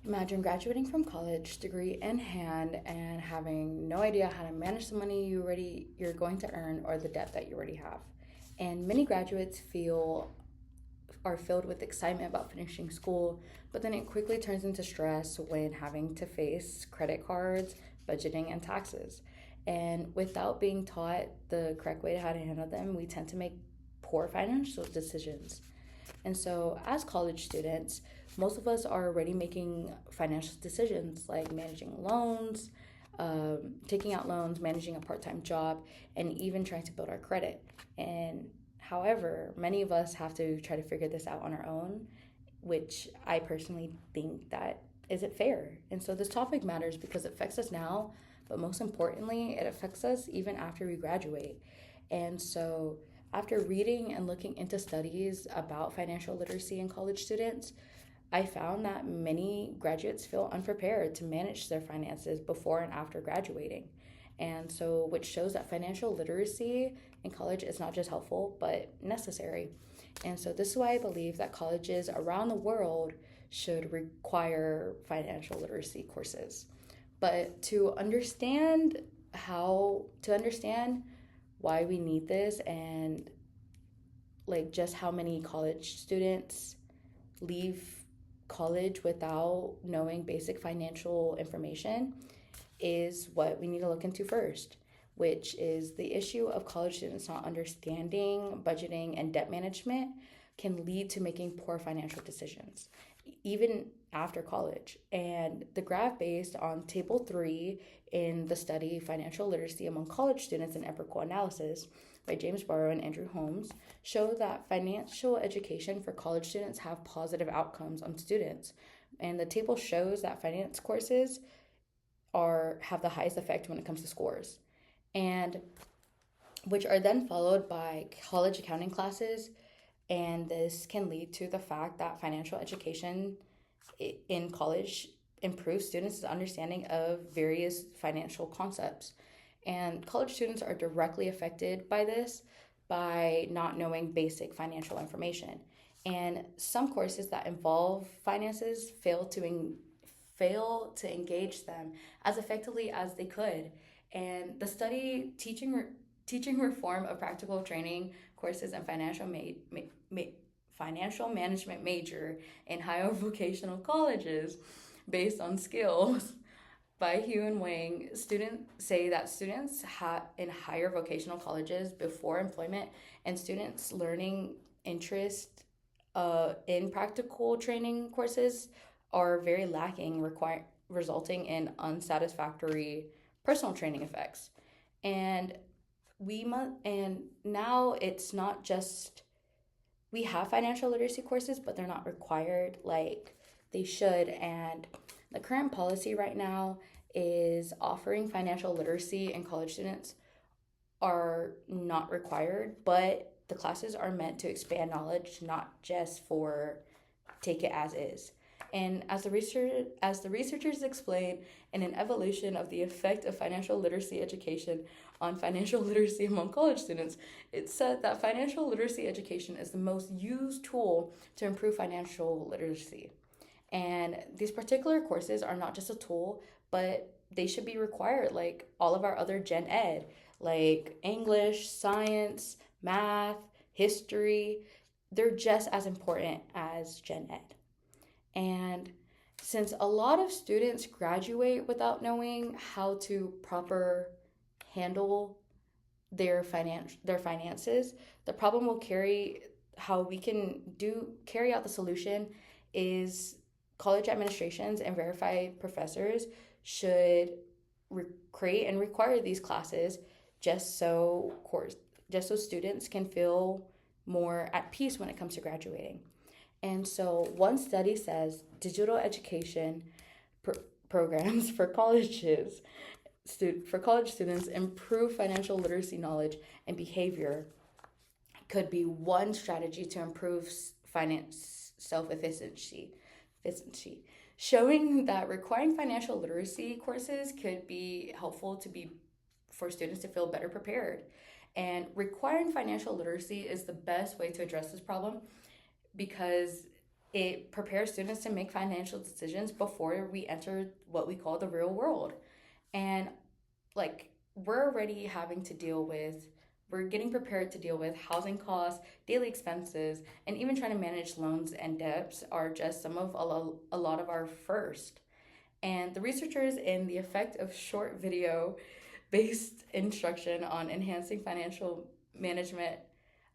Imagine graduating from college, degree in hand, and having no idea how to manage the money you're going to earn or the debt that you already have. And many graduates feel are filled with excitement about finishing school, but then it quickly turns into stress when having to face credit cards, budgeting, and taxes. And without being taught the correct way to how to handle them, we tend to make poor financial decisions. And so, as college students, most of us are already making financial decisions like managing loans, taking out loans, managing a part time job, and even trying to build our credit. And however, many of us have to try to figure this out on our own, which I personally think that isn't fair. And so, this topic matters because it affects us now, but most importantly, it affects us even after we graduate. And so, after reading and looking into studies about financial literacy in college students, I found that many graduates feel unprepared to manage their finances before and after graduating. And so, which shows that financial literacy in college is not just helpful, but necessary. And so, this is why I believe that colleges around the world should require financial literacy courses. But to understand why we need this and like just how many college students leave college without knowing basic financial information is what we need to look into first, which is the issue of college students not understanding budgeting and debt management can lead to making poor financial decisions, even after college. And the graph based on Table 3 in the study Financial Literacy Among College Students in Empirical Analysis by James Barrow and Andrew Holmes show that financial education for college students have positive outcomes on students. And the table shows that finance courses have the highest effect when it comes to scores. And which are then followed by college accounting classes, and this can lead to the fact that financial education in college improves students' understanding of various financial concepts. And college students are directly affected by this by not knowing basic financial information. And some courses that involve finances fail to engage them as effectively as they could. And the study teaching reform of practical training courses and financial management major in higher vocational colleges based on skills by Hugh and Wang, students say that students in higher vocational colleges before employment and students learning interest in practical training courses are very lacking, resulting in unsatisfactory personal training effects. And and now it's not just we have financial literacy courses, but they're not required like they should. And the current policy right now is offering financial literacy and college students are not required, but the classes are meant to expand knowledge, not just for take it as is. And as the researchers explain in an evolution of the effect of financial literacy education on financial literacy among college students, it said that financial literacy education is the most used tool to improve financial literacy. And these particular courses are not just a tool, but they should be required like all of our other gen ed, like English, science, math, history. They're just as important as gen ed. And since a lot of students graduate without knowing how to proper handle their finances, the problem will how we can carry out the solution is college administrations and verified professors should create and require these classes just so students can feel more at peace when it comes to graduating. And so one study says digital education programs for college students improve financial literacy knowledge and behavior could be one strategy to improve finance self-efficiency, showing that requiring financial literacy courses could be helpful for students to feel better prepared. And requiring financial literacy is the best way to address this problem because It prepares students to make financial decisions before we enter what we call the real world. And like we're already having to deal with we're getting prepared to deal with housing costs, daily expenses, and even trying to manage loans and debts are just some of a lot of our first. And the researchers in the effect of short video based instruction on enhancing financial management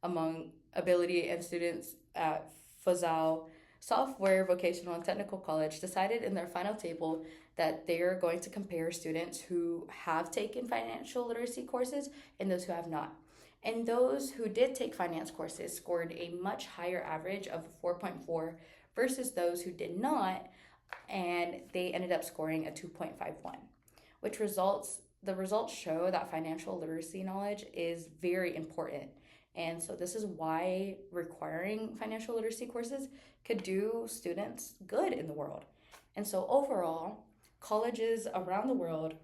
among ability and students at Fazal Software Vocational and Technical College decided in their final table that they are going to compare students who have taken financial literacy courses and those who have not. And those who did take finance courses scored a much higher average of 4.4 versus those who did not, and they ended up scoring a 2.51, which the results show that financial literacy knowledge is very important. And so this is why requiring financial literacy courses could do students good in the world. And so overall, colleges around the world